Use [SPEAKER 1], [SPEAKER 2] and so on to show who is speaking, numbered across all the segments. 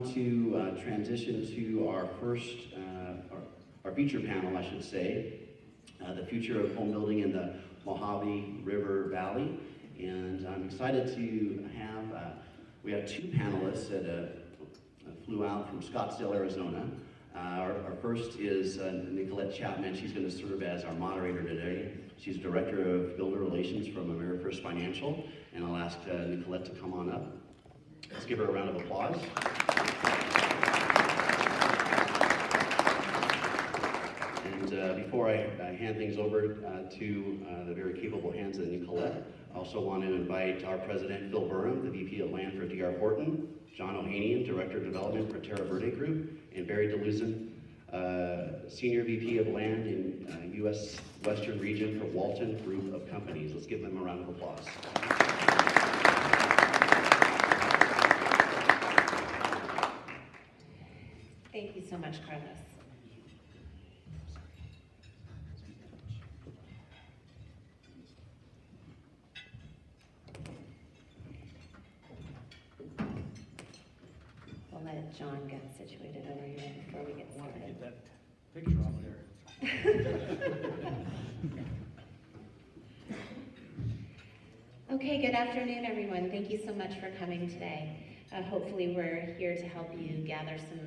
[SPEAKER 1] To transition to our first, our feature panel, I should say, the future of home building in the Mojave River Valley. And I'm excited to have, we have two panelists that flew out from Scottsdale, Arizona. Our first is Nicolette Chapman. She's going to serve as our moderator today. She's Director of Builder Relations from AmeriFirst Financial. And I'll ask Nicolette to come on up. Let's give her a round of applause. And before I hand things over to the very capable hands of Nicolette, I also want to invite our President, Phil Burham, the VP of Land for D.R. Horton, John Ohanian, Director of Development for Terra Verde Group, and Barry DeLuzin, Senior VP of Land in U.S. Western Region for Walton Group of Companies. Let's give them a round of applause.
[SPEAKER 2] Thank you so much, Carlos. We'll let John get situated over here before we get started.
[SPEAKER 3] I want to get that picture off there.
[SPEAKER 2] Okay, good afternoon, everyone. Thank you so much for coming today. Hopefully we're here to help you gather some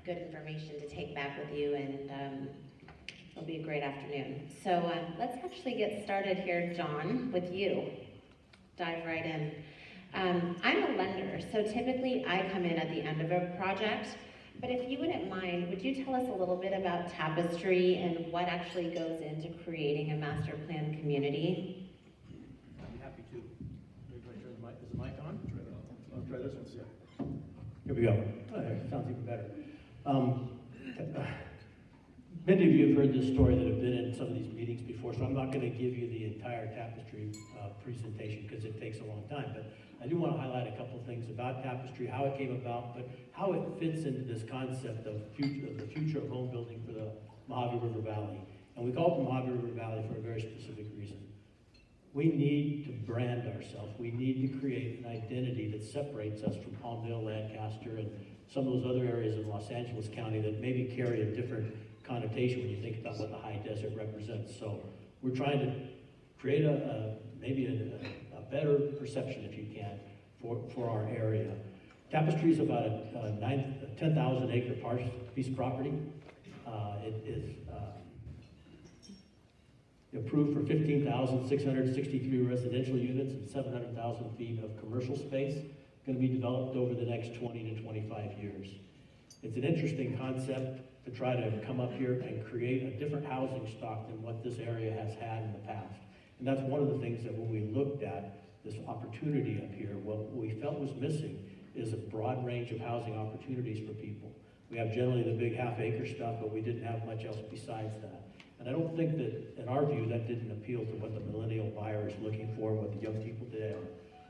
[SPEAKER 2] good information to take back with you, and it'll be a great afternoon. So let's actually get started here, John, with you. Dive right in. I'm a lender, so typically I come in at the end of a project, but if you wouldn't mind, would you tell us a little bit about Tapestry and what actually goes into creating a master plan community?
[SPEAKER 3] I'd be happy to. Maybe turn the mic. Is the mic on? I'll try this one. Yeah. Here we go. Sounds even better. Many of you have heard this story that have been in some of these meetings before, so I'm not going to give you the entire Tapestry presentation because it takes a long time. But I do want to highlight a couple things about Tapestry, how it came about, but how it fits into this concept of the future of home building for the Mojave River Valley. And we call it the Mojave River Valley for a very specific reason. We need to brand ourselves. We need to create an identity that separates us from Palmdale, Lancaster, and some of those other areas in Los Angeles County that maybe carry a different connotation when you think about what the high desert represents. So we're trying to create maybe a better perception, if you can, for our area. Tapestry is about a 10,000 acre piece of property. It is approved for 15,663 residential units and 700,000 feet of commercial space. Going to be developed over the next 20 to 25 years. It's an interesting concept to try to come up here and create a different housing stock than what this area has had in the past. And that's one of the things that when we looked at this opportunity up here, what we felt was missing is a broad range of housing opportunities for people. We have generally the big half-acre stuff, but we didn't have much else besides that. And I don't think that, in our view, that didn't appeal to what the millennial buyer is looking for, what the young people today are.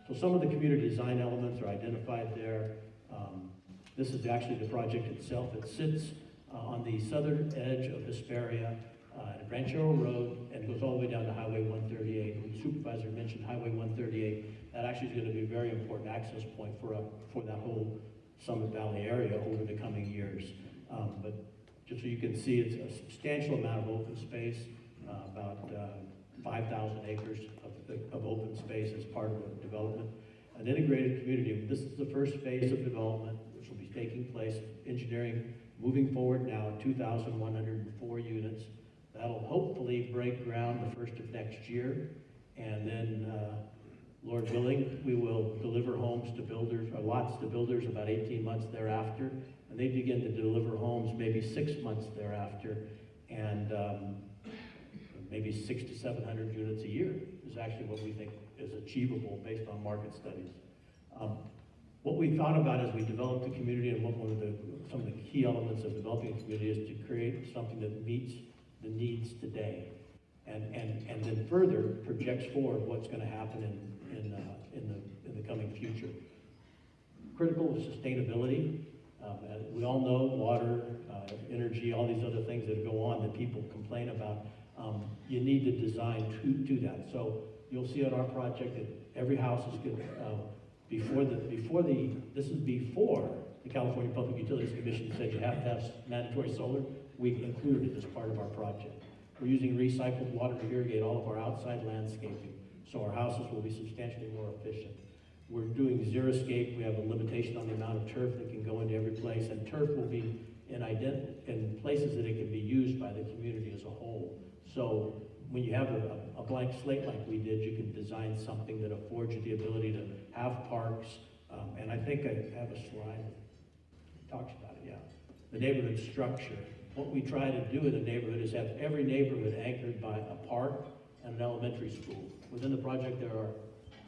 [SPEAKER 3] So some of the community design elements are identified there. This is actually the project itself. It sits on the southern edge of Hesperia at Ranchero Road and goes all the way down to Highway 138. And the supervisor mentioned Highway 138. That actually is going to be a very important access point for that whole Summit Valley area over the coming years. But just so you can see, it's a substantial amount of open space, about 5,000 acres of open space as part of the development. An integrated community. This is the first phase of development, which will be taking place. Engineering moving forward now, 2,104 units. That'll hopefully break ground the first of next year. And then, Lord willing, we will deliver homes to builders, or lots to builders about 18 months thereafter. And they begin to deliver homes maybe 6 months thereafter. And maybe 600 to 700 units a year is actually what we think is achievable based on market studies. What we thought about as we developed the community, and some of the key elements of developing a community, is to create something that meets the needs today, and then further projects forward what's going to happen in the coming future. Critical is sustainability. As we all know, water, energy, all these other things that go on that people complain about. You need to design to that. So you'll see on our project that every house is good. This is before the California Public Utilities Commission said you have to have mandatory solar, we included it as part of our project. We're using recycled water to irrigate all of our outside landscaping, so our houses will be substantially more efficient. We're doing xeriscape. We have a limitation on the amount of turf that can go into every place, and turf will be in places that it can be used by the community as a whole. So when you have a blank slate like we did, you can design something that affords you the ability to have parks, and I think I have a slide that talks about it, yeah. The neighborhood structure. What we try to do in a neighborhood is have every neighborhood anchored by a park and an elementary school. Within the project, there are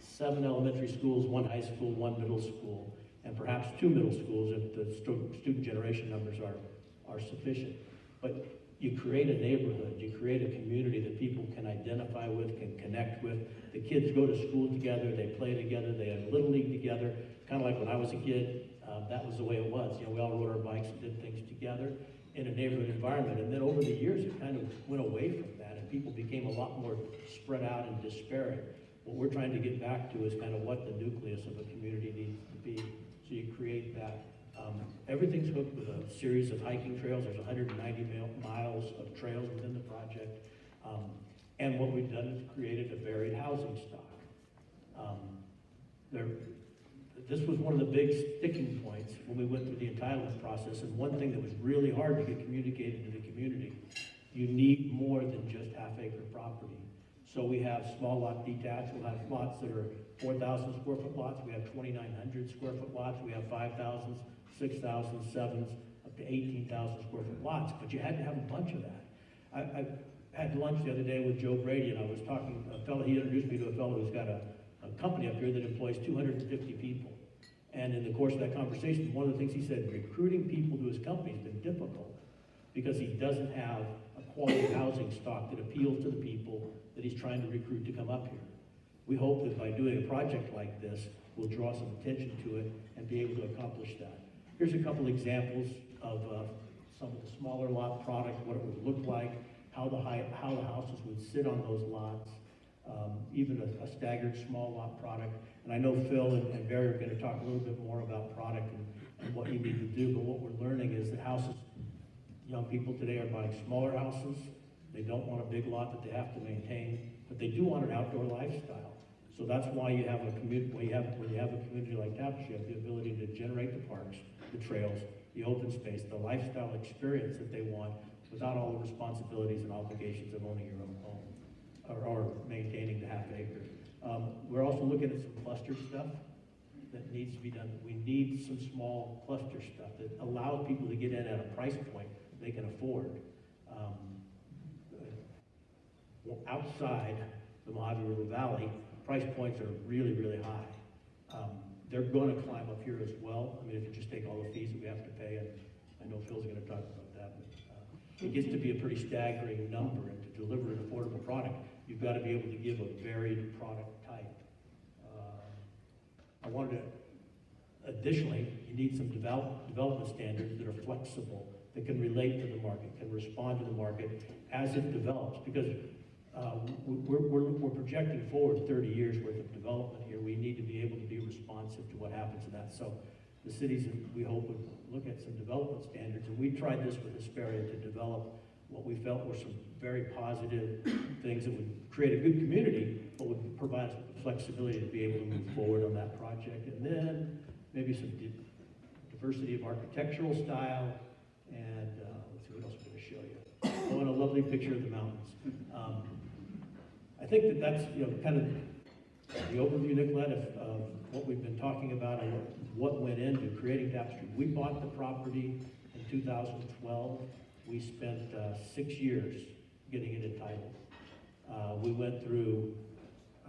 [SPEAKER 3] 7 elementary schools, 1 high school, 1 middle school, and perhaps 2 middle schools if the student generation numbers are sufficient. But you create a neighborhood, you create a community that people can identify with, can connect with. The kids go to school together, they play together, they have Little League together. Kind of like when I was a kid, that was the way it was. You know, we all rode our bikes and did things together in a neighborhood environment. And then over the years, it kind of went away from that, and people became a lot more spread out and disparate. What we're trying to get back to is kind of what the nucleus of a community needs to be. So you create that. Everything's hooked with a series of hiking trails. There's 190 miles of trails within the project. And what we've done is created a varied housing stock. This was one of the big sticking points when we went through the entitlement process, and one thing that was really hard to get communicated to the community. You need more than just half-acre property. So we have small lot detached. We'll have lots that are 4,000 square foot lots. We have 2,900 square foot lots. We have 5,000, 6,000, 7s, up to 18,000 square foot lots. But you had to have a bunch of that. I had lunch the other day with Joe Brady, and I was talking, he introduced me to a fellow who's got a company up here that employs 250 people. And in the course of that conversation, one of the things he said, recruiting people to his company has been difficult because he doesn't have a quality housing stock that appeals to the people that he's trying to recruit to come up here. We hope that by doing a project like this, we'll draw some attention to it and be able to accomplish that. Here's a couple examples of some of the smaller lot product, what it would look like, how the houses would sit on those lots, even a staggered small lot product. And I know Phil and Barry are going to talk a little bit more about product and what you need to do, but what we're learning is that young people today are buying smaller houses. They don't want a big lot that they have to maintain, but they do want an outdoor lifestyle. So that's why you have a community, when you have a community like Tapas, you have the ability to generate the parks, the trails, the open space, the lifestyle experience that they want without all the responsibilities and obligations of owning your own home or maintaining the half acre. We're also looking at some cluster stuff that needs to be done. We need some small cluster stuff that allows people to get in at a price point they can afford. Outside the Mojave River Valley, price points are really, really high. They're going to climb up here as well. I mean, if you just take all the fees that we have to pay, and I know Phil's going to talk about that, but it gets to be a pretty staggering number, and to deliver an affordable product, you've got to be able to give a varied product type. I wanted to, additionally, you need some development standards that are flexible, that can relate to the market, can respond to the market as it develops, because we're projecting forward 30 years worth of development here. We need to be able to be responsive to what happens in that. So the cities, we hope, would look at some development standards, and we tried this with Hesperia to develop what we felt were some very positive things that would create a good community, but would provide us with the flexibility to be able to move forward on that project. And then maybe some diversity of architectural style, and let's see what else I'm going to show you. Oh, and a lovely picture of the mountains. I think that's kind of the overview, Nicolette, of what we've been talking about and what went into creating Tapestry. We bought the property in 2012. We spent 6 years getting it entitled. We went through,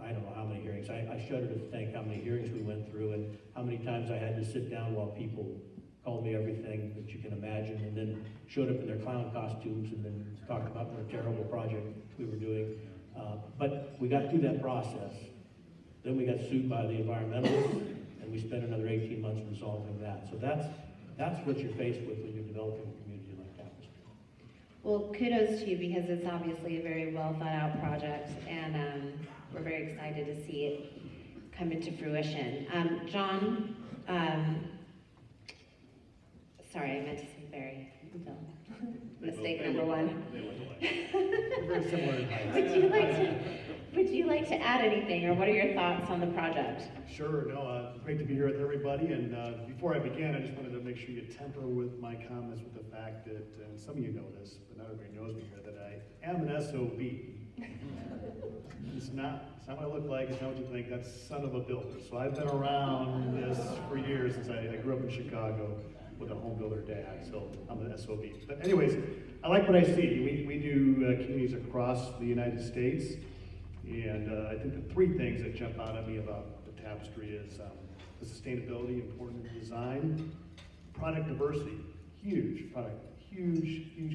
[SPEAKER 3] I don't know how many hearings. I shudder to think how many hearings we went through and how many times I had to sit down while people called me everything that you can imagine, and then showed up in their clown costumes and then talked about what a terrible project we were doing. But we got through that process. Then we got sued by the environmentalists, and we spent another 18 months resolving that. So that's what you're faced with when you're developing a community like Tapestry.
[SPEAKER 2] Well, kudos to you, because it's obviously a very well thought out project, and we're very excited to see it come into fruition. John, number one.
[SPEAKER 3] They went away. They're very similar in height.
[SPEAKER 2] Would you like to add anything, or what are your thoughts on the project?
[SPEAKER 4] Sure, no, great to be here with everybody, and before I begin, I just wanted to make sure you temper with my comments with the fact that, and some of you know this, but not everybody knows me here, that I am an SOB. It's not what I look like, it's not what you think, that's son of a builder. So I've been around this for years, since I grew up in Chicago with a home builder dad, so I'm an SOB. But anyways, I like what I see. We do communities across the United States, and I think the three things that jump out at me about the tapestry is the sustainability, important design, product diversity, huge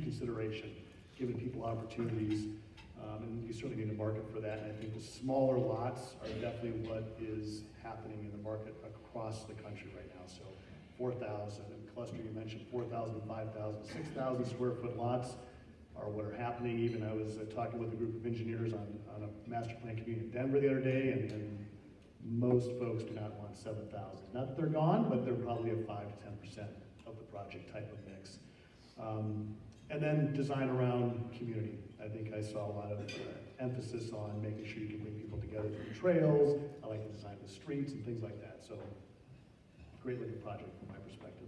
[SPEAKER 4] consideration, giving people opportunities, and you certainly need a market for that. And I think the smaller lots are definitely what is happening in the market across the country right now. So 4,000, and cluster you mentioned 4,000, 5,000, 6,000 square foot lots are what are happening. Even I was talking with a group of engineers on a master plan community in Denver the other day, and most folks do not want 7,000. Not that they're gone, but they're probably a 5 to 10% of the project type of mix. And then design around community. I think I saw a lot of emphasis on making sure you can bring people together through trails. I like the design of the streets and things like that. So, great looking project from my perspective.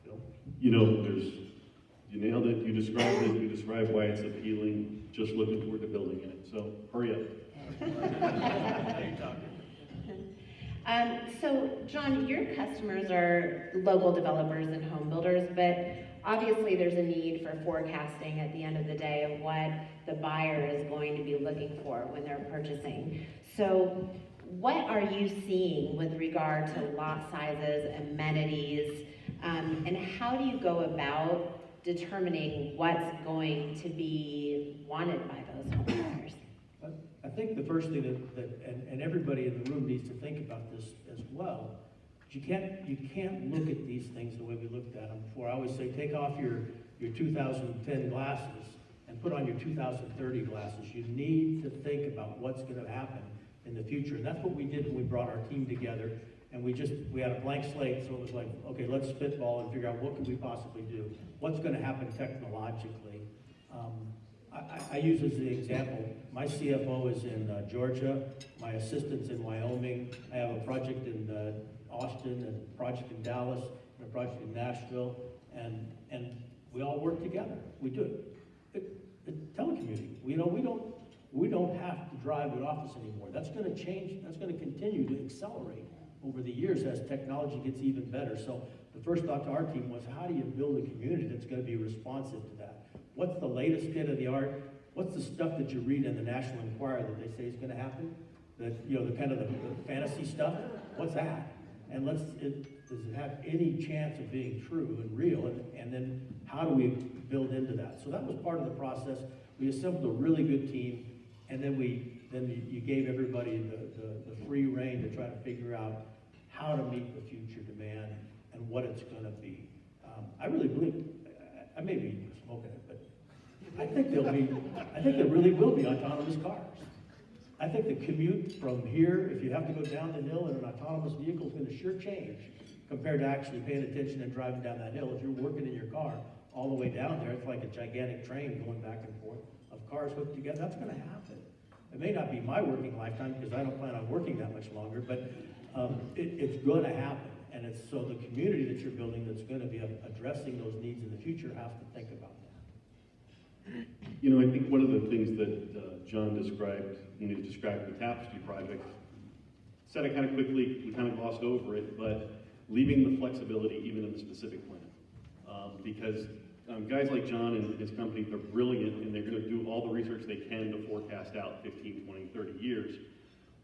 [SPEAKER 4] Bill?
[SPEAKER 5] You know, you nailed it, you described it, you described why it's appealing, just looking forward to building in it. So, hurry up.
[SPEAKER 2] So, John, your customers are local developers and home builders, but obviously there's a need for forecasting at the end of the day of what the buyer is going to be looking for when they're purchasing. So, what are you seeing with regard to lot sizes, amenities, and how do you go about determining what's going to be wanted by those homebuyers?
[SPEAKER 3] I think the first thing and everybody in the room needs to think about this as well. You can't look at these things the way we looked at them before. I always say, take off your 2010 glasses and put on your 2030 glasses. You need to think about what's going to happen in the future. And that's what we did when we brought our team together. And we had a blank slate, so it was like, okay, let's spitball and figure out what can we possibly do. What's going to happen technologically? I use as an example, my CFO is in Georgia, my assistant's in Wyoming. I have a project in Austin, and a project in Dallas, and a project in Nashville, and we all work together. We do it. Telecommuting. We don't have to drive to office anymore. That's going to change. That's going to continue to accelerate over the years as technology gets even better. So the first thought to our team was, how do you build a community that's going to be responsive to that? What's the latest state of the art? What's the stuff that you read in the National Enquirer that they say is going to happen? That, the kind of the fantasy stuff? What's that? And does it have any chance of being true and real? And then how do we build into that? So that was part of the process. We assembled a really good team, and then you gave everybody the free rein to try to figure out how to meet the future demand and what it's going to be. I really believe, I may be smoking it, but I think there really will be autonomous cars. I think the commute from here, if you have to go down the hill in an autonomous vehicle, is going to sure change compared to actually paying attention and driving down that hill. If you're working in your car all the way down there, it's like a gigantic train going back and forth of cars hooked together. That's going to happen. It may not be my working lifetime because I don't plan on working that much longer, but it's going to happen. And it's so the community that you're building that's going to be addressing those needs in the future has to think about that.
[SPEAKER 5] I think one of the things that John described when he described the Tapestry project, said it kind of quickly, we kind of glossed over it, but leaving the flexibility even in the specific plan. Because guys like John and his company, they're brilliant and they're going to do all the research they can to forecast out 15, 20, 30 years.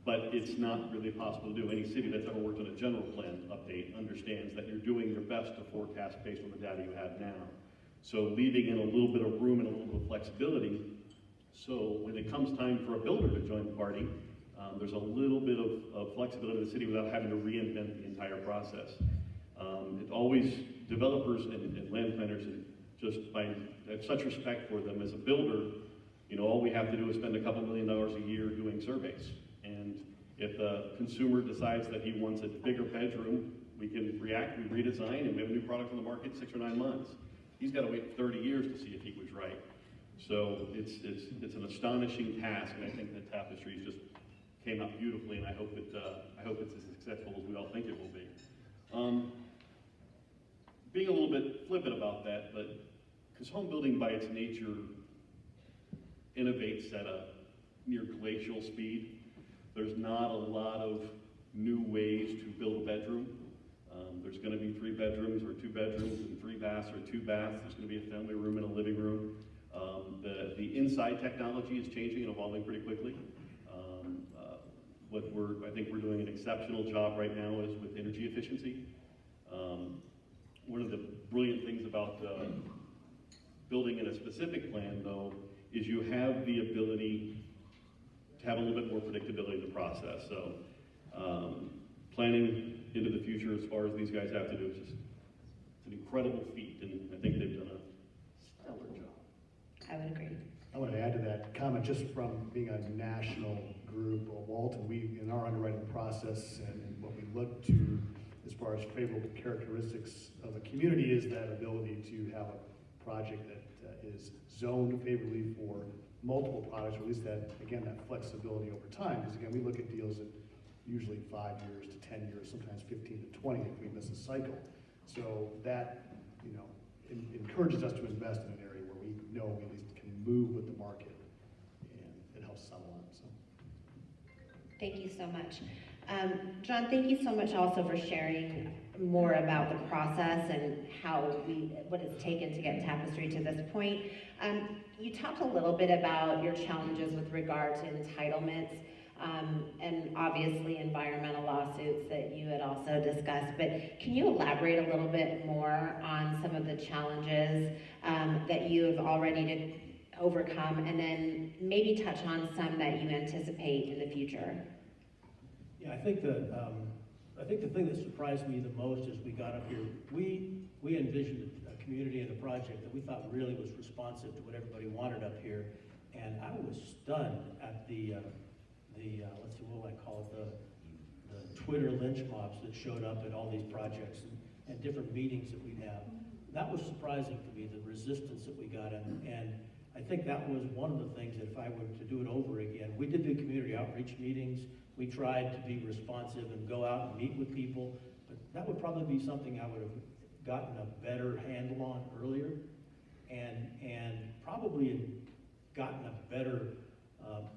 [SPEAKER 5] But it's not really possible to do. Any city that's ever worked on a general plan update understands that you're doing your best to forecast based on the data you have now. So leaving in a little bit of room and a little bit of flexibility, so when it comes time for a builder to join the party, there's a little bit of flexibility in the city without having to reinvent the entire process. It always, developers and land planners, just I have such respect for them as a builder, all we have to do is spend a couple $1 million a year doing surveys. And if the consumer decides that he wants a bigger bedroom, we can react, we redesign, and we have a new product on the market in 6 or 9 months. he's got to wait 30 years to see if he was right. So it's an astonishing task, and I think the tapestries just came out beautifully, and I hope it's as successful as we all think it will be. Being a little bit flippant about that, but because home building by its nature innovates at a near glacial speed, there's not a lot of new ways to build a bedroom. There's going to be 3 bedrooms or 2 bedrooms and 3 baths or 2 baths. There's going to be a family room and a living room. The inside technology is changing and evolving pretty quickly. I think we're doing an exceptional job right now is with energy efficiency. One of the brilliant things about building in a specific plan, though, is you have the ability to have a little bit more predictability in the process. So planning into the future as far as these guys have to do is just it's an incredible feat, and I think they've done a stellar job.
[SPEAKER 2] I would agree.
[SPEAKER 4] I want to add to that comment, just from being a national group, Walton, we, in our underwriting process and what we look to as far as favorable characteristics of a community is that ability to have a project that is zoned favorably for multiple products, or at least that, again, that flexibility over time. Because again, we look at deals that usually 5 years to 10 years, sometimes 15 to 20 if we miss a cycle. So that, encourages us to invest in an area where we know we at least can move with the market, and it helps settle on. So.
[SPEAKER 2] Thank you so much. John, thank you so much also for sharing more about the process and what it's taken to get Tapestry to this point. You talked a little bit about your challenges with regard to entitlements and obviously environmental lawsuits that you had also discussed, but can you elaborate a little bit more on some of the challenges that you have already overcome, and then maybe touch on some that you anticipate in the future?
[SPEAKER 3] Yeah, I think the thing that surprised me the most as we got up here, we envisioned a community and a project that we thought really was responsive to what everybody wanted up here, and I was stunned at the let's see, what will I call it, the Twitter lynch mobs that showed up at all these projects and different meetings that we'd have. That was surprising to me, the resistance that we got, and I think that was one of the things that if I were to do it over again, we did the community outreach meetings. We tried to be responsive and go out and meet with people, but that would probably be something I would have gotten a better handle on earlier, and probably gotten a better,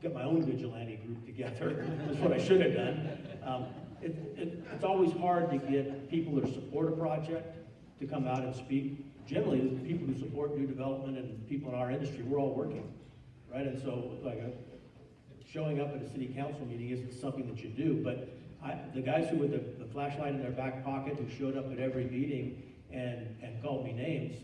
[SPEAKER 3] get my own vigilante group together. That's what I should have done. It's always hard to get people that support a project to come out and speak. Generally, the people who support new development and people in our industry, we're all working, right? And so, showing up at a city council meeting isn't something that you do, but the guys who with the flashlight in their back pocket, who showed up at every meeting and called me names,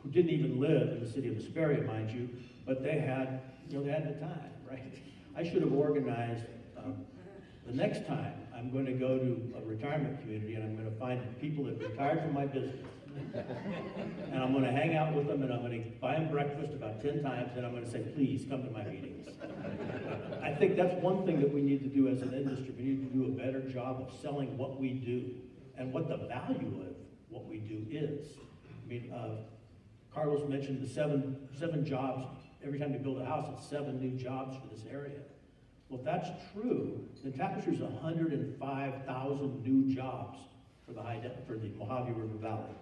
[SPEAKER 3] who didn't even live in the city of Hesperia, mind you, but they had the time, right? I should have organized, the next time I'm going to go to a retirement community and I'm going to find people that retired from my business, and I'm going to hang out with them, and I'm going to buy them breakfast about 10 times, and I'm going to say, please come to my meetings. I think that's one thing that we need to do as an industry. We need to do a better job of selling what we do and what the value of what we do is. I mean, Carlos mentioned the seven jobs. Every time you build a house, it's 7 new jobs for this area. Well, if that's true, then Tapestry's 105,000 new jobs for the Mojave River Valley.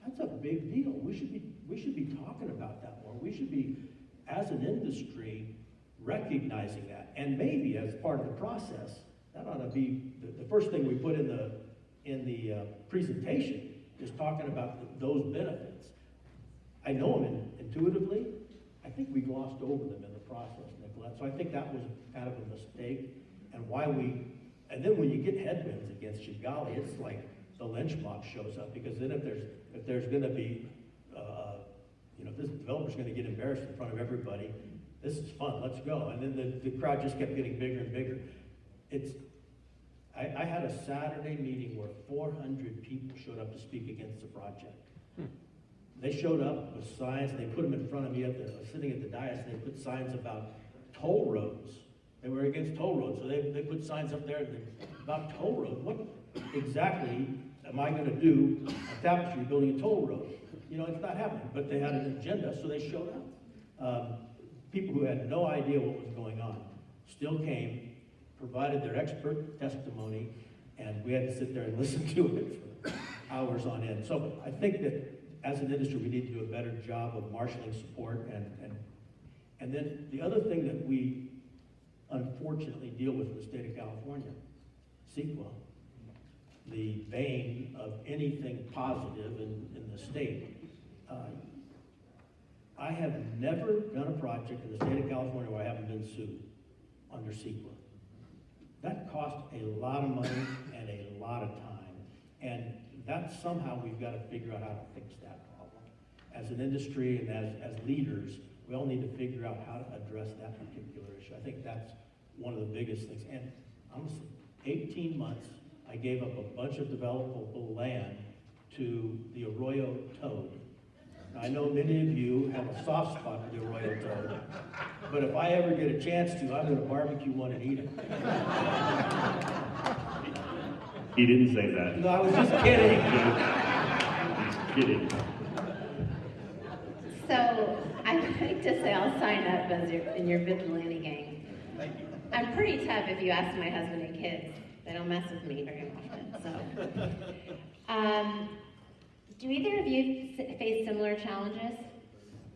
[SPEAKER 3] That's a big deal. We should be talking about that more. We should be, as an industry, recognizing that. And maybe as part of the process, that ought to be the first thing we put in the presentation is talking about those benefits. I know them intuitively. I think we glossed over them in the process, Nicolette. So I think that was kind of a mistake, and and then when you get headwinds against you, golly, it's like the lynch mob shows up, because then if there's going to be, if this developer's going to get embarrassed in front of everybody, this is fun, let's go. And then the crowd just kept getting bigger and bigger. I had a Saturday meeting where 400 people showed up to speak against the project. They showed up with signs, and they put them in front of me sitting at the dais, and they put signs about toll roads. They were against toll roads, so they put signs up there about toll roads. What exactly am I going to do at Tapestry building a toll road? You know, it's not happening, but they had an agenda, so they showed up. People who had no idea what was going on still came, provided their expert testimony, and we had to sit there and listen to it for hours on end. So I think that as an industry, we need to do a better job of marshaling support, and then the other thing that we unfortunately deal with in the state of California, CEQA, the bane of anything positive in the state. I have never done a project in the state of California where I haven't been sued under CEQA. That cost a lot of money and a lot of time, and that somehow we've got to figure out how to fix that problem. As an industry and as leaders, we all need to figure out how to address that particular issue. I think that's one of the biggest things. And honestly, 18 months, I gave up a bunch of developable land to the arroyo toad. Now, I know many of you have a soft spot for the arroyo toad, but if I ever get a chance to, I'm going to barbecue one and eat it.
[SPEAKER 5] He didn't say that.
[SPEAKER 3] No, I was just kidding.
[SPEAKER 5] He's kidding.
[SPEAKER 2] So I'd like to say I'll sign up as in your vigilante gang.
[SPEAKER 4] Thank you.
[SPEAKER 2] I'm pretty tough if you ask my husband and kids. They don't mess with me very often, so. Do either of you face similar challenges?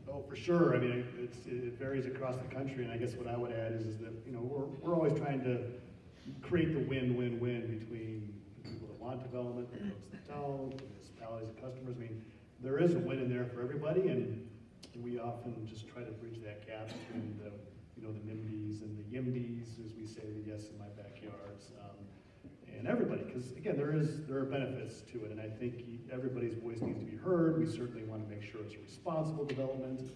[SPEAKER 4] Oh, for sure. I mean, it varies across the country, and I guess what I would add is that, you know, we're always trying to create the win-win-win between the people that want development, the folks that don't, the municipalities and customers. I mean, there is a win in there for everybody, and we often just try to bridge that gap between the, you know, the NIMBYs and the YIMBYs, as we say, the yes in my backyards, and everybody, because again, there are benefits to it, and I think everybody's voice needs to be heard. We certainly want to make sure it's a responsible development,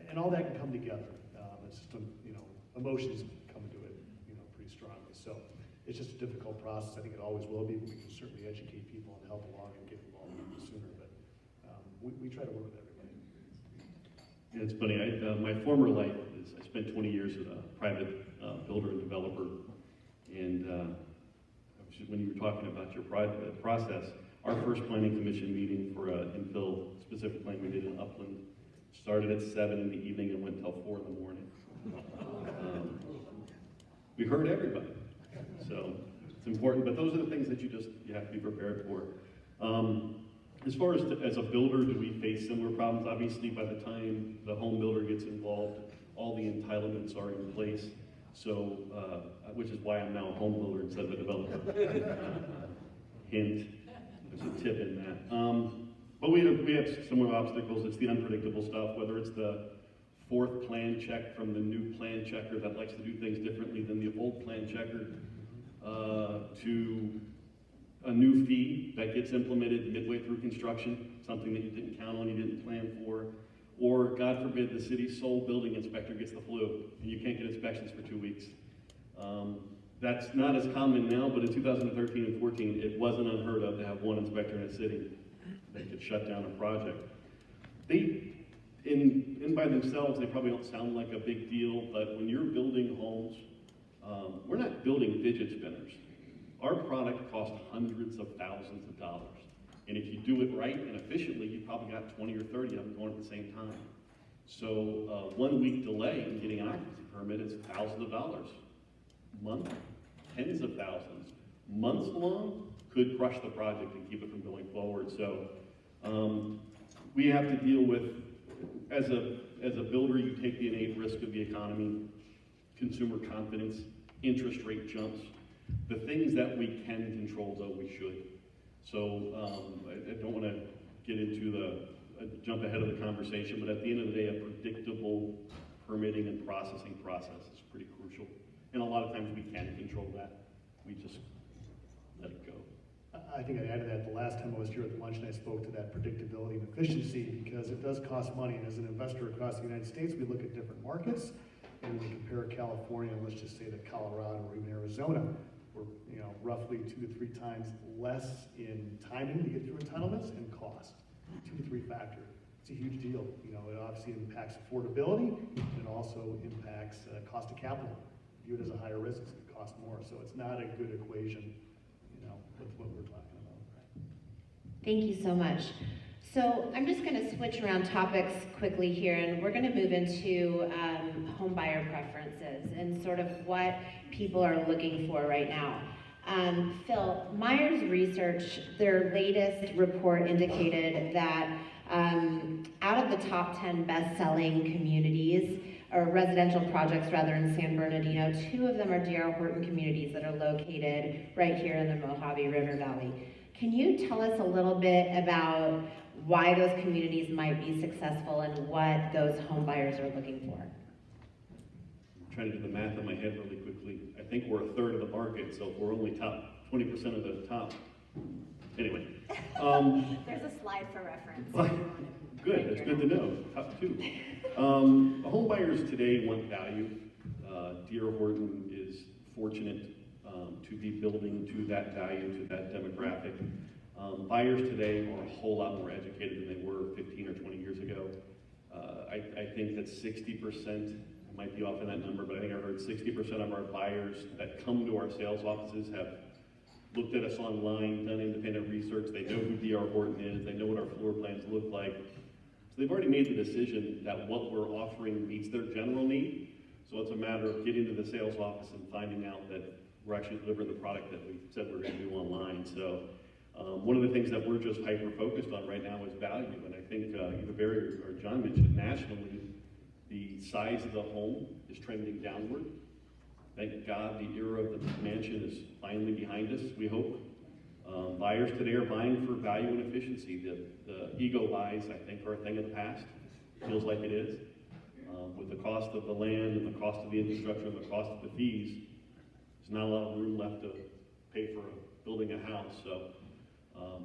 [SPEAKER 4] and all that can come together. It's just, you know, emotions come into it, you know, pretty strongly. So it's just a difficult process. I think it always will be, but we can certainly educate people and help along and get involved sooner. But we try to work with everybody.
[SPEAKER 5] Yeah, it's funny. My former life is I spent 20 years as a private builder and developer, and when you were talking about your process, our first planning commission meeting for infill specific plan we did in Upland started at 7 in the evening and went till 4 in the morning. We heard everybody, so it's important. But those are the things that you have to be prepared for. As far as a builder, do we face similar problems? Obviously, by the time the home builder gets involved, all the entitlements are in place. So, which is why I'm now a home builder instead of a developer. Hint, there's a tip in that. But we have similar obstacles. It's the unpredictable stuff, whether it's the fourth plan check from the new plan checker that likes to do things differently than the old plan checker, to a new fee that gets implemented midway through construction, something that you didn't count on, you didn't plan for. Or, God forbid, the city's sole building inspector gets the flu, and you can't get inspections for 2 weeks. That's not as common now, but in 2013 and 14, it wasn't unheard of to have one inspector in a city that could shut down a project. They, in by themselves, they probably don't sound like a big deal, but when you're building homes, we're not building fidget spinners. Our product costs hundreds of thousands of dollars. And if you do it right and efficiently, you probably got 20 or 30 of them going at the same time. So 1 week delay in getting an occupancy permit is thousands of dollars. Month, tens of thousands. Months long could crush the project and keep it from going forward. So we have to deal with, as a builder, you take the innate risk of the economy, consumer confidence, interest rate jumps. The things that we can control, though, we should. So I don't want to get into jump ahead of the conversation, but at the end of the day, a predictable permitting and processing process is pretty crucial. And a lot of times we can control that. We just let it go.
[SPEAKER 4] I think I'd add to that, the last time I was here at the luncheon, I spoke to that predictability and efficiency, because it does cost money. And as an investor across the United States, we look at different markets, and we compare California, and let's just say that Colorado or even Arizona, we're, you know, roughly 2 to 3 times less in timing to get through entitlements and cost. 2 to 3 factor. It's a huge deal. You know, it obviously impacts affordability, and it also impacts cost of capital. View it as a higher risk, it costs more. So it's not a good equation, you know, with what we're talking about.
[SPEAKER 2] Thank you so much. So I'm just going to switch around topics quickly here, and we're going to move into home buyer preferences and sort of what people are looking for right now. Phil, Myers Research, their latest report indicated that out of the top 10 best-selling communities, or residential projects rather, in San Bernardino, 2 of them are D.R. Horton communities that are located right here in the Mojave River Valley. Can you tell us a little bit about why those communities might be successful and what those home buyers are looking for?
[SPEAKER 5] I'm trying to do the math in my head really quickly. I think we're a third of the market, so if we're only top 20% of the top. Anyway.
[SPEAKER 2] There's a slide for reference.
[SPEAKER 5] Good, that's good to know. Top 2. Home buyers today want value. D.R. Horton is fortunate to be building to that value, to that demographic. Buyers today are a whole lot more educated than they were 15 or 20 years ago. I think that 60%, I might be off in that number, but I think I heard 60% of our buyers that come to our sales offices have looked at us online, done independent research. They know who D.R. Horton is. They know what our floor plans look like. So they've already made the decision that what we're offering meets their general need. So it's a matter of getting to the sales office and finding out that we're actually delivering the product that we said we're going to do online. So one of the things that we're just hyper-focused on right now is value. And I think either Barry or John mentioned nationally, the size of the home is trending downward. Thank God the era of the mansion is finally behind us, we hope. Buyers today are buying for value and efficiency. The ego buys, I think, are a thing of the past. Feels like it is. With the cost of the land and the cost of the infrastructure and the cost of the fees, there's not a lot of room left to pay for building a house. So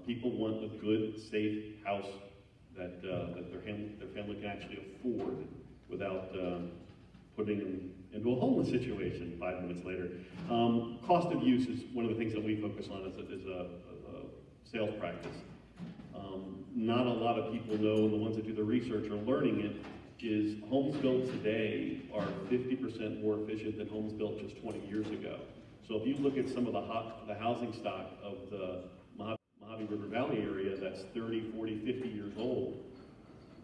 [SPEAKER 5] people want a good, safe house that their family can actually afford without putting them into a homeless situation 5 minutes later. Cost of use is one of the things that we focus on as a sales practice. Not a lot of people know, and the ones that do the research are learning it, is homes built today are 50% more efficient than homes built just 20 years ago. So if you look at some of the housing stock of the Mojave River Valley area that's 30, 40, 50 years old,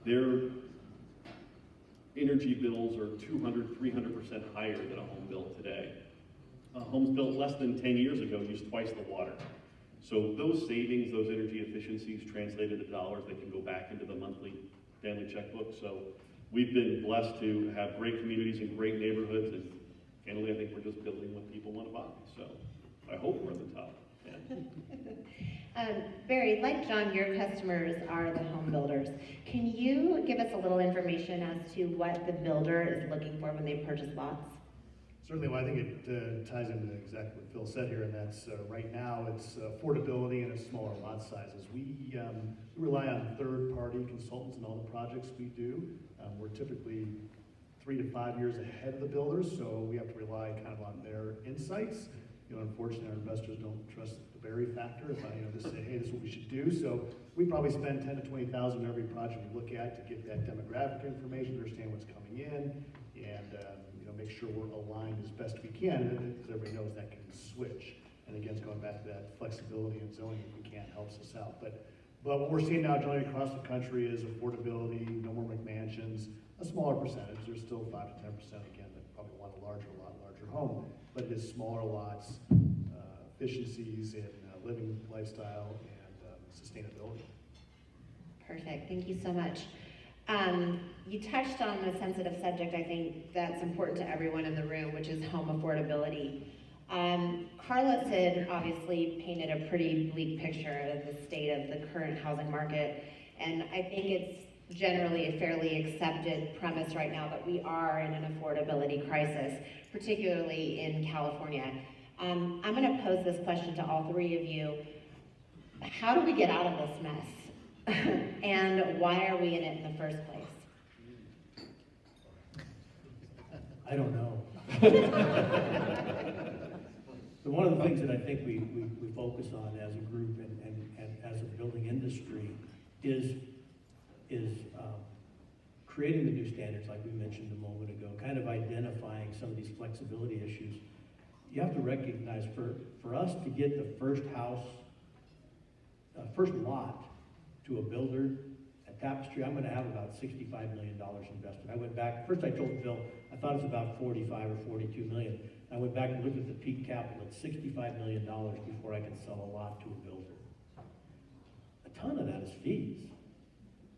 [SPEAKER 5] their energy bills are 200, 300% higher than a home built today. Homes built less than 10 years ago used twice the water. So those savings, those energy efficiencies translated to dollars that can go back into the monthly family checkbook. So we've been blessed to have great communities and great neighborhoods, and candidly, I think we're just building what people want to buy. So I hope we're at the top. Yeah.
[SPEAKER 2] Barry, like John, your customers are the home builders. Can you give us a little information as to what the builder is looking for when they purchase lots?
[SPEAKER 4] Certainly, well, I think it ties into exactly what Phil said here, and that's right now it's affordability and it's smaller lot sizes. We rely on third-party consultants in all the projects we do. We're typically 3 to 5 years ahead of the builders, so we have to rely kind of on their insights. Unfortunately, our investors don't trust the Barry factor. If I just say, hey, this is what we should do. So we probably spend $10,000 to $20,000 on every project we look at to get that demographic information, understand what's coming in, and make sure we're aligned as best we can, because everybody knows that can switch. And again, it's going back to that flexibility and zoning if we can helps us out. But what we're seeing now generally across the country is affordability, no more McMansions, a smaller percentage. There's still 5 to 10% again that probably want a lot larger home, but it is smaller lots, efficiencies in living lifestyle and sustainability.
[SPEAKER 2] Perfect, thank you so much. You touched on a sensitive subject, I think, that's important to everyone in the room, which is home affordability. Carlos had obviously painted a pretty bleak picture of the state of the current housing market, and I think it's generally a fairly accepted premise right now that we are in an affordability crisis, particularly in California. I'm going to pose this question to all 3 of you. How do we get out of this mess? And why are we in it in the first place?
[SPEAKER 3] I don't know. But one of the things that I think we focus on as a group and as a building industry is creating the new standards like we mentioned a moment ago, kind of identifying some of these flexibility issues. You have to recognize for us to get the first house, first lot to a builder. At Tapestry, I'm gonna have about $65 million invested. I went back, first I told Phil, I thought it was about 45 or 42 million. I went back and looked at the peak capital at $65 million before I could sell a lot to a builder. A ton of that is fees,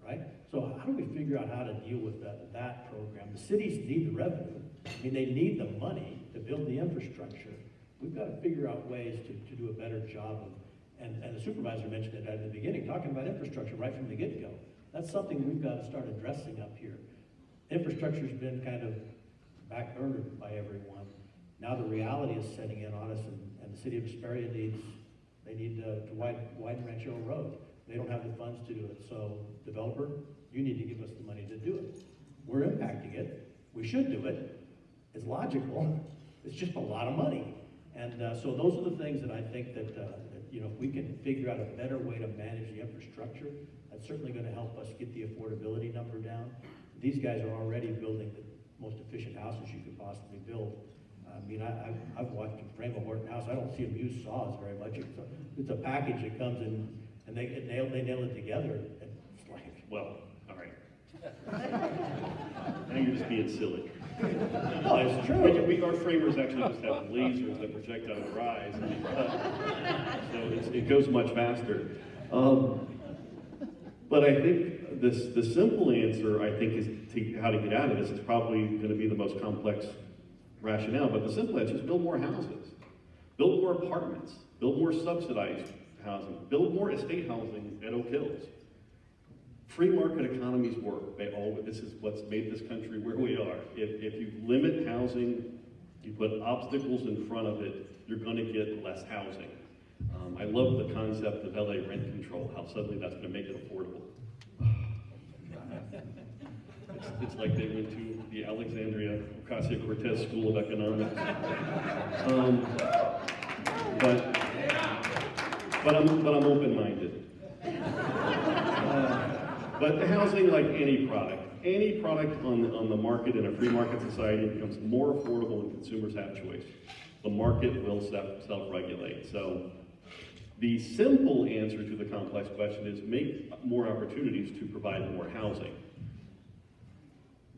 [SPEAKER 3] right? So how do we figure out how to deal with that program? The cities need the revenue. I mean, they need the money to build the infrastructure. We've got to figure out ways to do a better job of, and the supervisor mentioned it at the beginning, talking about infrastructure right from the get-go. That's something we've got to start addressing up here. Infrastructure's been kind of backburnered by everyone. Now the reality is setting in on us, and the city of Hesperia needs to widen Rancho Road. They don't have the funds to do it. So developer, you need to give us the money to do it. We're impacting it. We should do it. It's logical. It's just a lot of money. And so those are the things that I think that if we can figure out a better way to manage the infrastructure, that's certainly going to help us get the affordability number down. These guys are already building the most efficient houses you could possibly build. I mean, I've watched them frame a Horton house. I don't see them use saws very much. It's a package that comes in, and they nail it together. And it's like,
[SPEAKER 5] Well, all right. Now you're just being silly.
[SPEAKER 3] no, it's true.
[SPEAKER 5] Our framers actually just have lasers that project out of their eyes, so it goes much faster. But I think the simple answer, I think, is how to get out of this. It's probably going to be the most complex rationale, but the simple answer is build more houses, build more apartments, build more subsidized housing, build more estate housing at Oak Hills. Free market economies work. This is what's made this country where we are. If you limit housing, you put obstacles in front of it, you're going to get less housing. I love the concept of LA rent control, how suddenly that's going to make it affordable. It's like they went to the Alexandria Ocasio-Cortez School of Economics. But I'm open-minded. But the housing, like any product on the market in a free market society becomes more affordable when consumers have choice. The market will self-regulate. So the simple answer to the complex question is make more opportunities to provide more housing.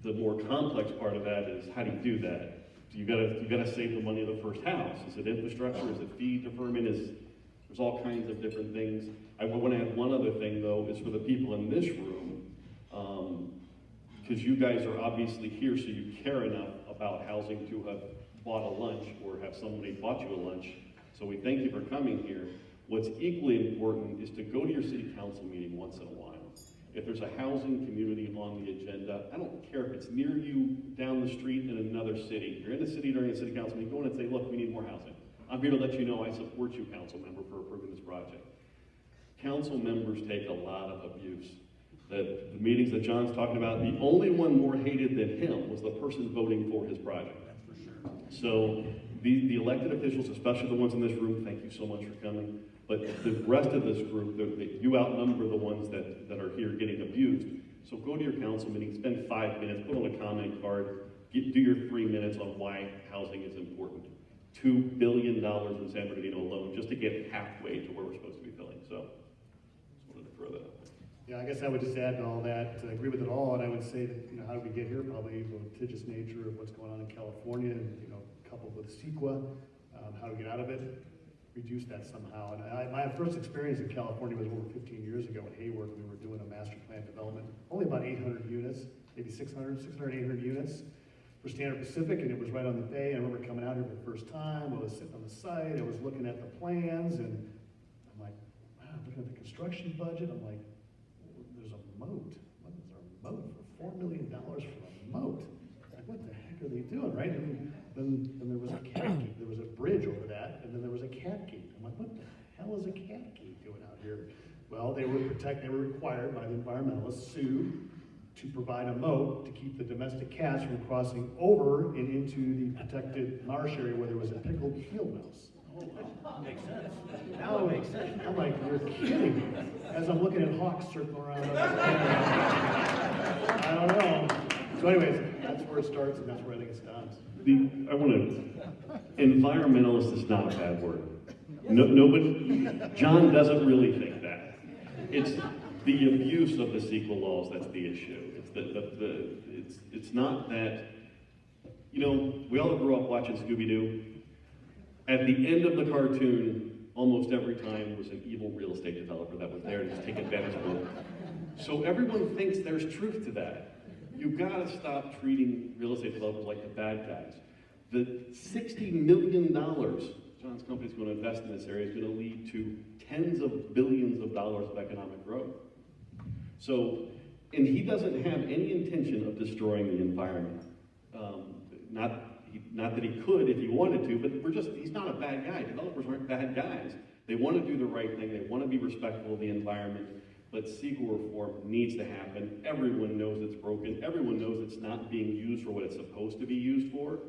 [SPEAKER 5] The more complex part of that is how do you do that? You gotta save the money of the first house. Is it infrastructure? Is it fee deferment? There's all kinds of different things. I want to add one other thing though, is for the people in this room, because you guys are obviously here, so you care enough about housing to have bought a lunch or have somebody bought you a lunch. So we thank you for coming here. What's equally important is to go to your city council meeting once in a while. If there's a housing community on the agenda, I don't care if it's near you, down the street in another city. If you're in the city during a city council meeting, go in and say, look, we need more housing. I'm here to let you know I support you, council member, for approving this project. Council members take a lot of abuse. The meetings that John's talking about, the only one more hated than him was the person voting for his project.
[SPEAKER 3] That's for sure.
[SPEAKER 5] So the elected officials, especially the ones in this room, thank you so much for coming. But the rest of this group, you outnumber the ones that are here getting abused. So go to your council meeting, spend 5 minutes, put on a comment card, do your 3 minutes on why housing is important. $2 billion in San Bernardino alone just to get halfway to where we're supposed to be filling. So just wanted to throw that out there.
[SPEAKER 4] Yeah, I guess I would just add to all that, I agree with it all, and I would say that, how did we get here? Probably the litigious nature of what's going on in California, and, coupled with CEQA, how to get out of it, reduce that somehow. And my first experience in California was over 15 years ago in Hayward. We were doing a master plan development, only about 800 units, maybe 600, 800 units for Standard Pacific, and it was right on the bay. I remember coming out here for the first time. I was sitting on the site, I was looking at the plans, and I'm like, wow, looking at the construction budget, I'm like, there's a moat. What is our moat for $4 million for a moat? Like, what the heck are they doing, right? And then there was a cat gate. There was a bridge over that, and then there was a cat gate. I'm like, what the hell is a cat gate doing out here? Well, they were required by the environmentalists to provide a moat to keep the domestic cats from crossing over and into the protected marsh area where there was a pickled field mouse.
[SPEAKER 3] Oh, makes sense. Now it makes sense.
[SPEAKER 4] I'm like, you're kidding me. As I'm looking at hawks circling around. I don't know. So anyways, that's where it starts and that's where I think it stops.
[SPEAKER 5] Environmentalist is not a bad word. Nobody, John doesn't really think that. the abuse of the CEQA laws that's the issue. It's not that, you know, we all grew up watching Scooby-Doo. At the end of the cartoon, almost every time was an evil real estate developer that was there to just take advantage of it. So everyone thinks there's truth to that. You've got to stop treating real estate developers like the bad guys. The $60 million John's company is going to invest in this area is going to lead to tens of billions of dollars of economic growth. So, and he doesn't have any intention of destroying the environment. Not that he could if he wanted to, but he's not a bad guy. Developers aren't bad guys. They want to do the right thing. They want to be respectful of the environment. But CEQA reform needs to happen. Everyone knows it's broken. Everyone knows it's not being used for what it's supposed to be used for.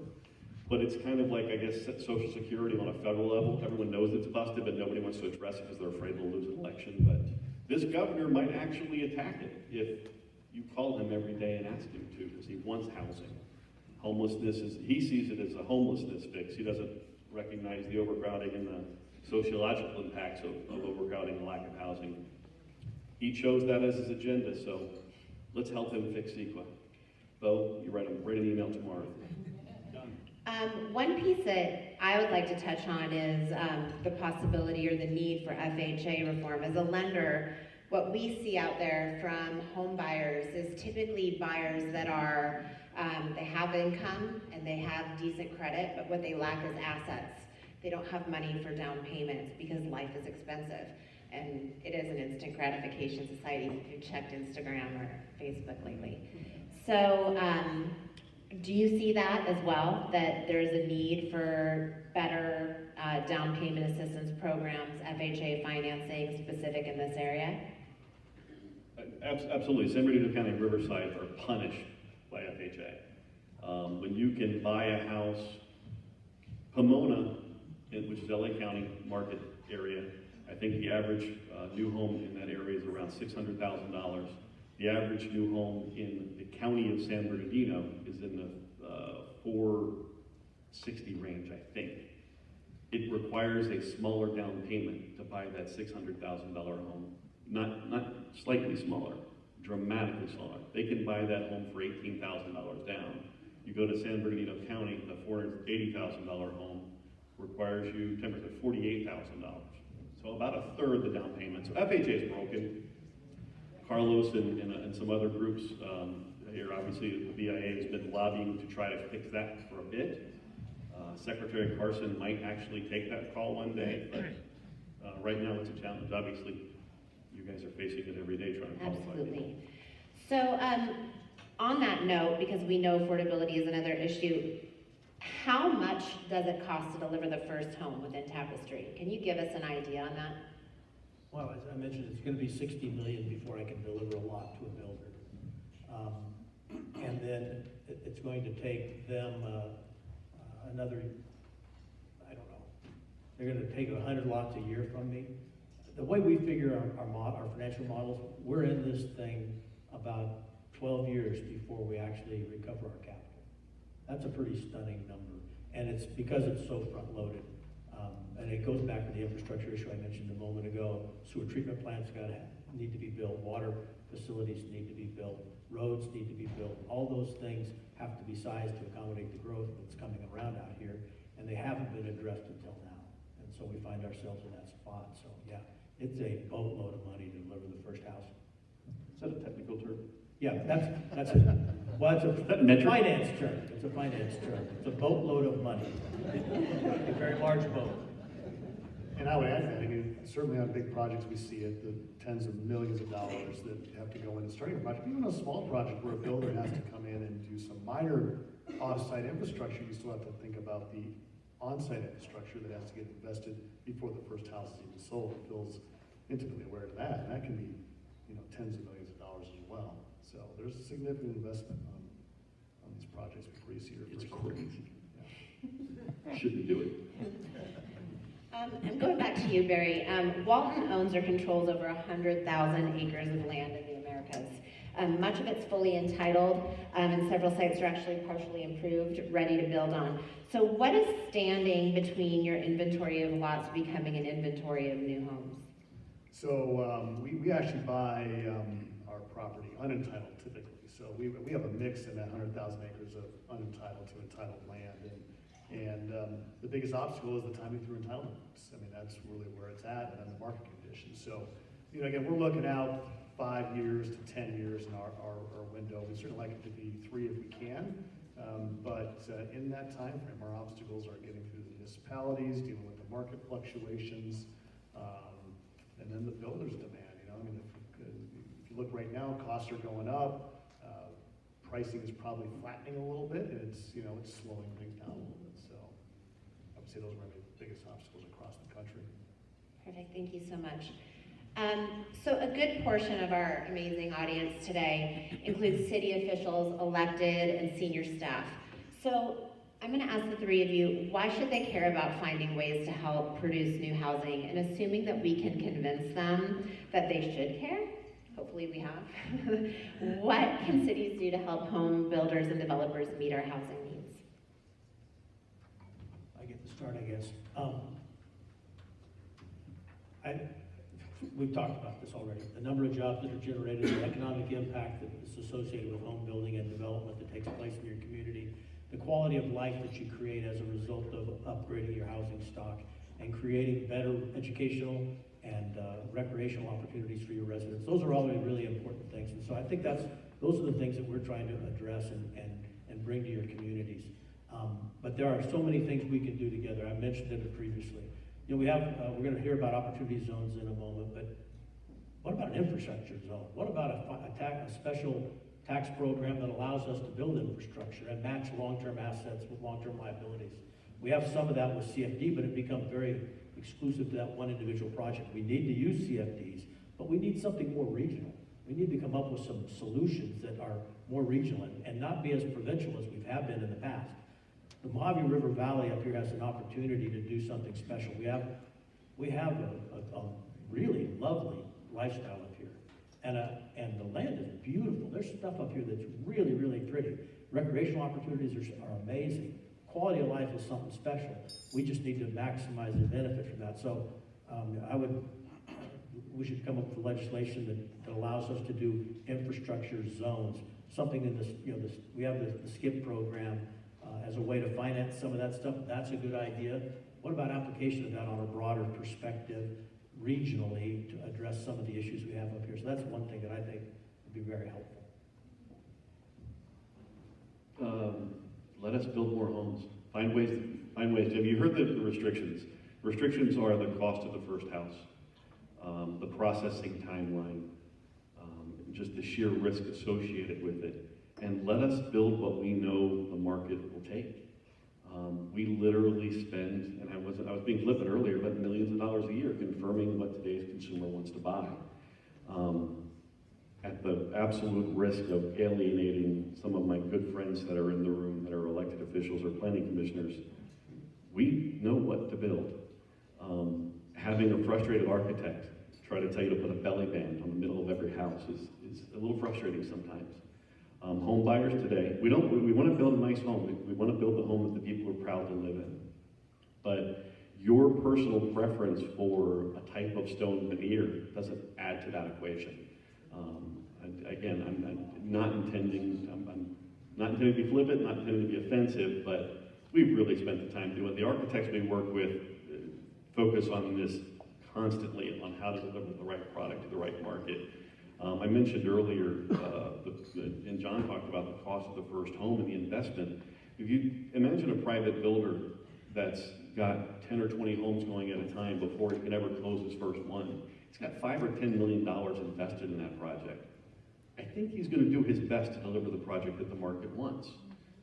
[SPEAKER 5] But it's kind of like, I guess, Social Security on a federal level. Everyone knows it's busted, but nobody wants to address it because they're afraid they'll lose an election. But this governor might actually attack it if you call him every day and ask him to, because he wants housing. Homelessness he sees it as a homelessness fix. He doesn't recognize the overcrowding and the sociological impacts of overcrowding and lack of housing. He chose that as his agenda, so let's help him fix CEQA. Bo, you write an email tomorrow.
[SPEAKER 2] One piece that I would like to touch on is the possibility or the need for FHA reform. As a lender, what we see out there from home buyers is typically buyers that are, they have income and they have decent credit, but what they lack is assets. They don't have money for down payments because life is expensive. And it is an instant gratification society if you've checked Instagram or Facebook lately. So do you see that as well, that there's a need for better down payment assistance programs, FHA financing specific in this area?
[SPEAKER 5] Absolutely. San Bernardino County and Riverside are punished by FHA. When you can buy a house, Pomona, which is LA County market area, I think the average new home in that area is around $600,000. The average new home in the county of San Bernardino is in the $460 range, I think. It requires a smaller down payment to buy that $600,000 home. Not slightly smaller, dramatically smaller. They can buy that home for $18,000 down. You go to San Bernardino County, the $480,000 home requires you $48,000. So about a third the down payment. So FHA is broken. Carlos and some other groups here, obviously the BIA has been lobbying to try to fix that for a bit. Secretary Carson might actually take that call one day, but right now it's a challenge. Obviously, you guys are facing it every day trying to qualify.
[SPEAKER 2] Absolutely. So on that note, because we know affordability is another issue, how much does it cost to deliver the first home within Tapestry? Can you give us an idea on that?
[SPEAKER 3] Well, as I mentioned, it's going to be $60 million before I can deliver a lot to a builder. And then it's going to take them another, I don't know, they're going to take 100 lots a year from me. The way we figure our financial models, we're in this thing about 12 years before we actually recover our capital. That's a pretty stunning number. And it's because it's so front-loaded. And it goes back to the infrastructure issue I mentioned a moment ago. Sewer treatment plants need to be built. Water facilities need to be built. Roads need to be built. All those things have to be sized to accommodate the growth that's coming around out here. And they haven't been addressed until now. And so we find ourselves in that spot. So yeah, it's a boatload of money to deliver the first house.
[SPEAKER 5] Is that a technical term?
[SPEAKER 3] Yeah, that's a finance term. It's a finance term. It's a boatload of money. A very large boat.
[SPEAKER 4] And I would add that, I mean, certainly on big projects, we see it, the tens of millions of dollars that have to go into starting a project. Even a small project where a builder has to come in and do some minor off-site infrastructure, you still have to think about the on-site infrastructure that has to get invested before the first house is even sold. Phil's intimately aware of that, and that can be, you know, tens of millions of dollars as well. So there's a significant investment on these projects before you see your first.
[SPEAKER 5] It's crazy. Yeah. Shouldn't do it.
[SPEAKER 2] I'm going back to you, Barry. Walton owns or controls over 100,000 acres of land in the Americas. Much of it's fully entitled, and several sites are actually partially improved, ready to build on. So what is standing between your inventory of lots becoming an inventory of new homes?
[SPEAKER 4] So we actually buy our property unentitled typically. So we have a mix in that 100,000 acres of unentitled to entitled land. And the biggest obstacle is the timing through entitlements. I mean, that's really where it's at, and then the market conditions. So, you know, again, we're looking out 5 years to 10 years in our window. We certainly like it to be 3 if we can. But in that time frame, our obstacles are getting through the municipalities, dealing with the market fluctuations, and then the builder's demand. You know, I mean, if you look right now, costs are going up. Pricing is probably flattening a little bit, and it's slowing things down a little bit. So I would say those are the biggest obstacles across the country.
[SPEAKER 2] Perfect, thank you so much. So a good portion of our amazing audience today includes city officials, elected, and senior staff. So I'm going to ask the 3 of you, why should they care about finding ways to help produce new housing? And assuming that we can convince them that they should care, hopefully we have, what can cities do to help home builders and developers meet our housing needs?
[SPEAKER 3] I get to start, I guess. We've talked about this already. The number of jobs that are generated, the economic impact that is associated with home building and development that takes place in your community, the quality of life that you create as a result of upgrading your housing stock and creating better educational and recreational opportunities for your residents. Those are all really important things. And so I think those are the things that we're trying to address and bring to your communities. But there are so many things we can do together. I mentioned it previously. You know, we're going to hear about opportunity zones in a moment, but what about an infrastructure zone? What about a special tax program that allows us to build infrastructure and match long-term assets with long-term liabilities? We have some of that with CFD, but it becomes very exclusive to that one individual project. We need to use CFDs, but we need something more regional. We need to come up with some solutions that are more regional and not be as provincial as we have been in the past. The Mojave River Valley up here has an opportunity to do something special. We have a really lovely lifestyle up here, and the land is beautiful. There's stuff up here that's really, really pretty. Recreational opportunities are amazing. Quality of life is something special. We just need to maximize the benefit from that. So we should come up with legislation that allows us to do infrastructure zones. Something in this, we have the SKIP program as a way to finance some of that stuff. That's a good idea. What about application of that on a broader perspective regionally to address some of the issues we have up here? So that's one thing that I think would be very helpful.
[SPEAKER 5] Let us build more homes. Find ways. Have you heard the restrictions? Restrictions are the cost of the first house, the processing timeline, just the sheer risk associated with it. And let us build what we know the market will take. We literally spend, and I was being flippant earlier, but millions of dollars a year confirming what today's consumer wants to buy. At the absolute risk of alienating some of my good friends that are in the room that are elected officials or planning commissioners, we know what to build. Having a frustrated architect try to tell you to put a belly band on the middle of every house is a little frustrating sometimes. Home buyers today, we want to build a nice home. We want to build the home that the people are proud to live in. But your personal preference for a type of stone veneer doesn't add to that equation. I'm not intending to be flippant, not intending to be offensive, but we've really spent the time doing it. The architects we work with focus on this constantly, on how to deliver the right product to the right market. I mentioned earlier, and John talked about the cost of the first home and the investment. If you imagine a private builder that's got 10 or 20 homes going at a time before he can ever close his first one, he's got $5 or $10 million invested in that project. I think he's going to do his best to deliver the project that the market wants.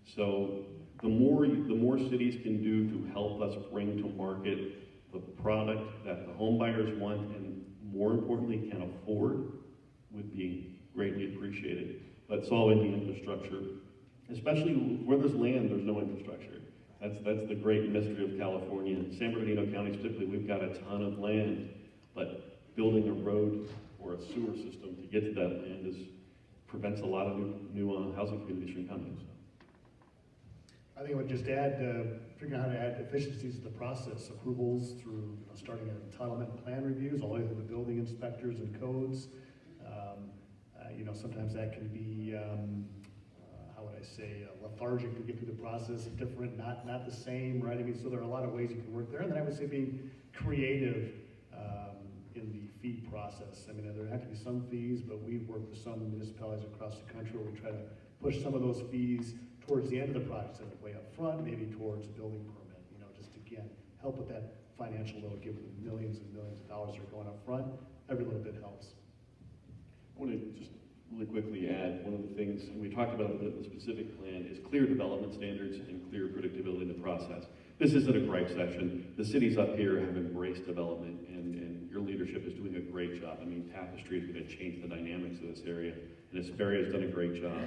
[SPEAKER 5] So the more cities can do to help us bring to market the product that the home buyers want and more importantly can afford would be greatly appreciated. But it's all in the infrastructure, especially where there's land, there's no infrastructure. That's the great mystery of California. In San Bernardino County specifically, we've got a ton of land, but building a road or a sewer system to get to that land prevents a lot of new housing communities from coming. So.
[SPEAKER 4] I think I would just add, figuring out how to add efficiencies to the process, approvals through, starting at entitlement plan reviews, all the way to the building inspectors and codes. Sometimes that can be, how would I say, lethargic to get through the process, different, not the same, right? I mean, so there are a lot of ways you can work there. And then I would say being creative in the fee process. I mean, there have to be some fees, but we've worked with some municipalities across the country where we try to push some of those fees towards the end of the project, instead of way up front, maybe towards a building permit, just again, help with that financial load, given the millions and millions of dollars that are going up front. Every little bit helps.
[SPEAKER 5] I want to just really quickly add, one of the things, and we talked about the specific plan, is clear development standards and clear predictability in the process. This isn't a gripe session. The cities up here have embraced development, and your leadership is doing a great job. I mean, Tapestry is going to change the dynamics of this area, and Hesperia has done a great job.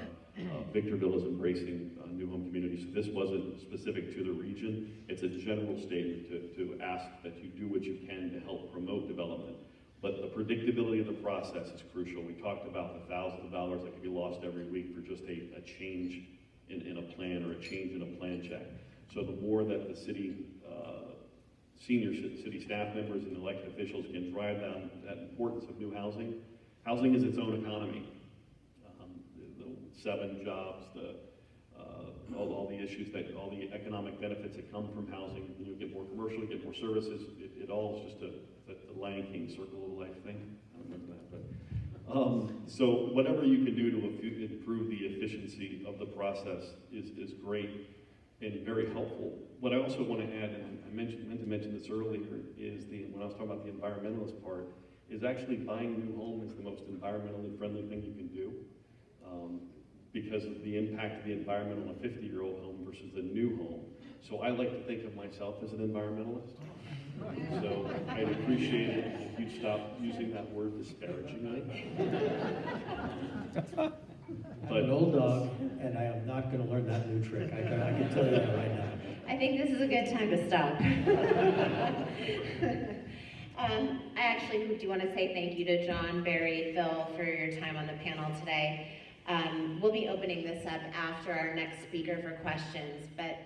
[SPEAKER 5] Victorville is embracing new home communities. So this wasn't specific to the region. It's a general statement to ask that you do what you can to help promote development. But the predictability of the process is crucial. We talked about the thousands of dollars that could be lost every week for just a change in a plan or a change in a plan check. So the more that the city, senior city staff members and elected officials can drive down that importance of new housing, housing is its own economy. The 7 jobs, all the issues, all the economic benefits that come from housing. You get more commercial, you get more services. It all is just the Lion King circle of life thing. I don't remember that, but so whatever you can do to improve the efficiency of the process is great and very helpful. What I also want to add, and I meant to mention this earlier, is when I was talking about the environmentalist part, is actually buying a new home is the most environmentally friendly thing you can do. Because of the impact of the environment on a 50-year-old home versus a new home. So I like to think of myself as an environmentalist. So I'd appreciate it if you'd stop using that word disparagingly.
[SPEAKER 3] I'm an old dog, and I am not going to learn that new trick. I can tell you that right now.
[SPEAKER 2] I think this is a good time to stop. I actually do want to say thank you to John, Barry, Phil for your time on the panel today. We'll be opening this up after our next speaker for questions, but